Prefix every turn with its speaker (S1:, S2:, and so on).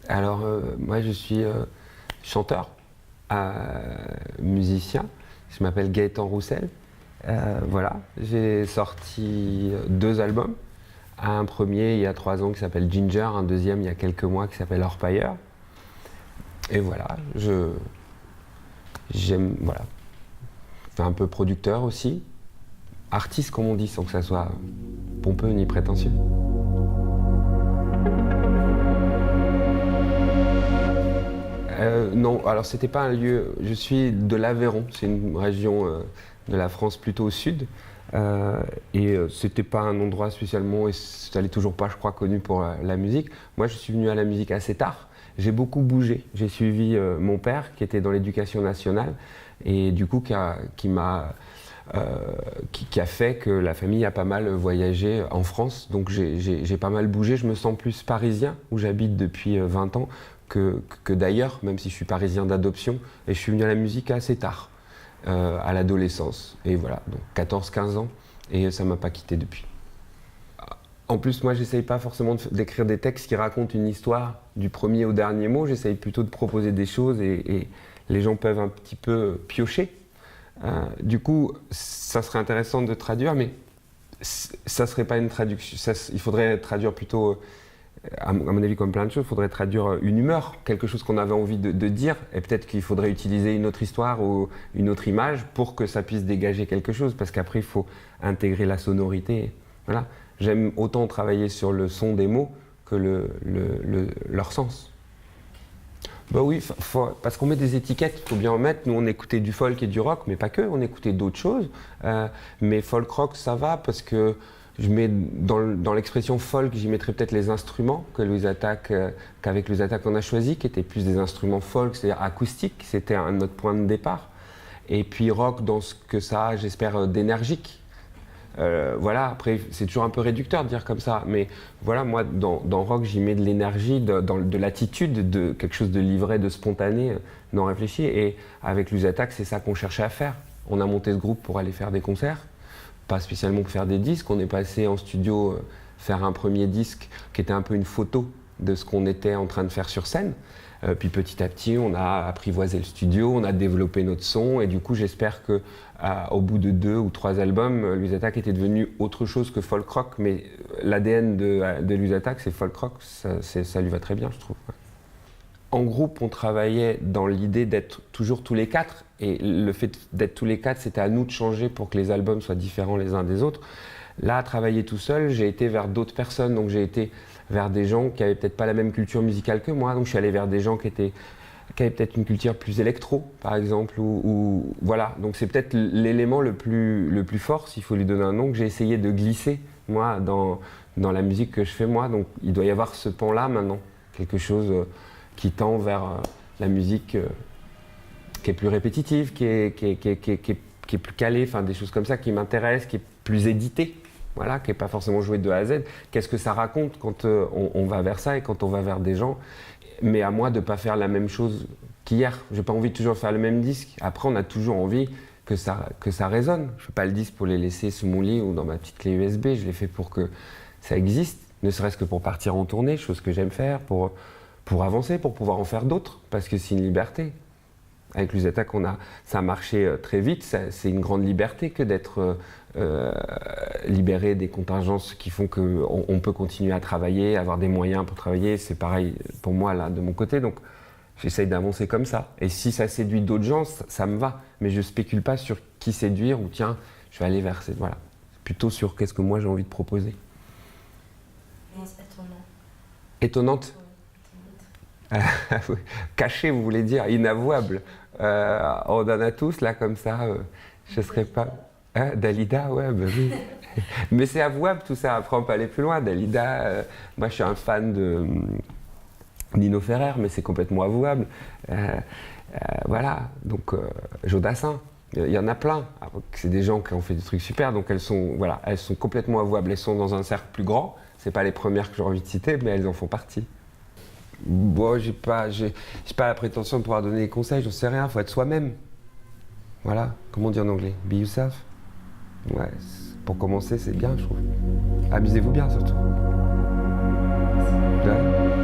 S1: Alors, moi, je suis chanteur, musicien. Je m'appelle Gaëtan Roussel. Voilà, j'ai sorti 2 albums. Un premier il y a 3 ans qui s'appelle Ginger, un deuxième il y a quelques mois qui s'appelle Orpailleur. Et voilà, j'aime, voilà. Je fais un peu producteur aussi. Artiste, comme on dit, sans que ça soit pompeux ni prétentieux. Non, alors c'était pas un lieu. Je suis de l'Aveyron, c'est une région de la France plutôt au sud. C'était pas un endroit spécialement, et ça l'est toujours pas, je crois, connu pour la musique. Moi, je suis venu à la musique assez tard. J'ai beaucoup bougé. J'ai suivi mon père qui était dans l'éducation nationale et du coup qui a fait que la famille a pas mal voyagé en France. Donc j'ai pas mal bougé. Je me sens plus parisien, où j'habite depuis 20 ans, que d'ailleurs, même si je suis parisien d'adoption. Et je suis venu à la musique assez tard, à l'adolescence. Et voilà, donc 14-15 ans. Et ça m'a pas quitté depuis. En plus, moi, j'essaye pas forcément d'écrire des textes qui racontent une histoire du premier au dernier mot. J'essaye plutôt de proposer des choses et les gens peuvent un petit peu piocher. Du coup, ça serait intéressant de traduire, mais ça serait pas une traduction. Il faudrait traduire plutôt, à mon avis, comme plein de choses, il faudrait traduire une humeur, quelque chose qu'on avait envie de dire, et peut-être qu'il faudrait utiliser une autre histoire ou une autre image pour que ça puisse dégager quelque chose, parce qu'après, il faut intégrer la sonorité. Voilà. J'aime autant travailler sur le son des mots que leur sens. Bah oui, parce qu'on met des étiquettes, il faut bien en mettre. Nous, on écoutait du folk et du rock, mais pas que, on écoutait d'autres choses. Mais folk rock, ça va, parce que je mets dans l'expression folk, j'y mettrais peut-être les instruments qu'avec Louise Attaque on a choisi, qui étaient plus des instruments folk, c'est-à-dire acoustiques, c'était notre point de départ. Et puis rock dans ce que ça a, j'espère, d'énergique. Voilà, après c'est toujours un peu réducteur de dire comme ça, mais voilà, moi dans rock j'y mets de l'énergie, de l'attitude, de quelque chose de livré, de spontané, non réfléchi, et avec Louise Attaque c'est ça qu'on cherchait à faire. On a monté ce groupe pour aller faire des concerts, pas spécialement pour faire des disques. On est passé en studio faire un premier disque qui était un peu une photo de ce qu'on était en train de faire sur scène. Puis petit à petit, on a apprivoisé le studio, on a développé notre son, et du coup, j'espère que au bout de 2 ou 3 albums, Louise Attaque était devenue autre chose que folk rock. Mais l'ADN de Louise Attaque, c'est folk rock, ça lui va très bien, je trouve. En groupe, on travaillait dans l'idée d'être toujours tous les 4, et le fait d'être tous les 4, c'était à nous de changer pour que les albums soient différents les uns des autres. Là, à travailler tout seul, j'ai été vers d'autres personnes, donc j'ai été vers des gens qui n'avaient peut-être pas la même culture musicale que moi, donc je suis allé vers des gens qui avaient peut-être une culture plus électro, par exemple, ou voilà. Donc c'est peut-être l'élément le plus fort, s'il faut lui donner un nom, que j'ai essayé de glisser, moi, dans la musique que je fais, moi. Donc il doit y avoir ce pan-là, maintenant, quelque chose qui tend vers la musique qui est plus répétitive, qui est plus calée, enfin des choses comme ça qui m'intéressent, qui est plus éditée. Voilà, qui n'est pas forcément joué de A à Z. Qu'est-ce que ça raconte quand on va vers ça et quand on va vers des gens? Mais à moi de ne pas faire la même chose qu'hier. Je n'ai pas envie de toujours faire le même disque. Après, on a toujours envie que ça résonne. Je ne fais pas le disque pour les laisser sous mon lit ou dans ma petite clé USB. Je l'ai fait pour que ça existe, ne serait-ce que pour partir en tournée, chose que j'aime faire, pour avancer, pour pouvoir en faire d'autres, parce que c'est une liberté. Avec Louise Attaque, ça a marché très vite. C'est une grande liberté que d'être libéré des contingences qui font qu'on peut continuer à travailler, avoir des moyens pour travailler. C'est pareil pour moi, là, de mon côté. Donc, j'essaye d'avancer comme ça. Et si ça séduit d'autres gens, ça me va. Mais je ne spécule pas sur qui séduire ou tiens, je vais aller vers cette... Voilà. Plutôt sur qu'est-ce que moi j'ai envie de proposer. Étonnante. Caché, vous voulez dire, inavouable. On en a tous là comme ça. Je serais pas. Dalida, ouais, bah oui. Mais c'est avouable tout ça. Après, on peut aller plus loin. Dalida, moi je suis un fan de Nino Ferrer, mais c'est complètement avouable. Voilà, donc Jodassin, il y en a plein. C'est des gens qui ont fait des trucs super, donc elles sont complètement avouables. Elles sont dans un cercle plus grand. C'est pas les premières que j'ai envie de citer, mais elles en font partie. Bon, j'ai pas la prétention de pouvoir donner des conseils, j'en sais rien, faut être soi-même. Voilà, comment on dit en anglais? Be yourself. Ouais, pour commencer, c'est bien, je trouve. Amusez-vous bien, surtout. Ouais.